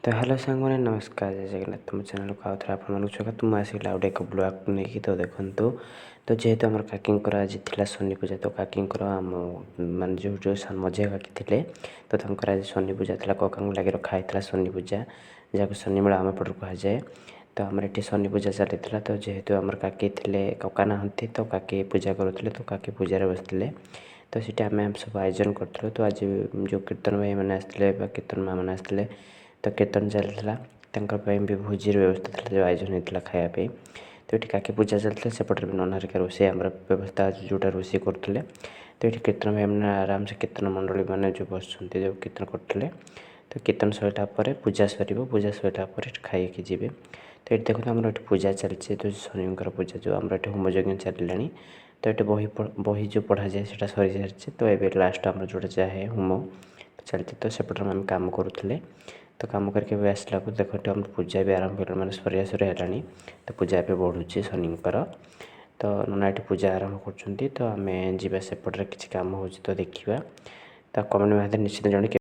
तो हेलो सांग मैंने नमस्कार जय जगन्नाथ तुम चैनल को आउे आपको स्वागत मुझे आसिक गोटे एक ब्लॉग नहीं तो देखु तो जेहेतु आम काकी आज थी शनि पूजा तो काकी मान जो जो मझिया काकी थे तो आज शनि पूजा था कका लगे रखाई शनि पूजा जहाँ शनि मेला आम पट कह जाए तो आम ये शनि पूजा चली तो जेहेतु आम काकी थे कका ना तो काकी पूजा करुले तो काकी पूजार बसते तो सीटा आम सब आयोजन करूँ तो आज जो कीर्तन भाई मैंने आसते कीर्तन माँ मैंने आसते तो कीर्तन चलता भी भोजी व्यवस्था था जो आयोजन होता खायापी तो ये काकी पूजा चलता सेपटे भी नना हरिका रोषे आम व्यवस्था जोटा रोषे करुले तो ये कीर्तन भाई मैंने आराम से कीर्तन मंडली मैंने जो बस जो कीर्तन करते तो कीर्तन सरला पूजा सर पूजा सरला खाई जी तो ये देखो आम पूजा चलती तो शनि पूजा जो आम होम यज्ञ चलला तो ये बही जो पढ़ा जाए सीटा सरी सारी तो ये लास्ट आम जोटा जाए होम चलती तो सेपटे आम कम करुले तो कम करके आसला देखो आम पूजा भी आरंभ कर मैंने सरिया है तो पूजा भी बढ़ुच्छे शनिकर तो नना ये पूजा आरंभ कर तो आम जावा सेपटे किसी कम हो तो देखा तो कमेंट निश्चित जन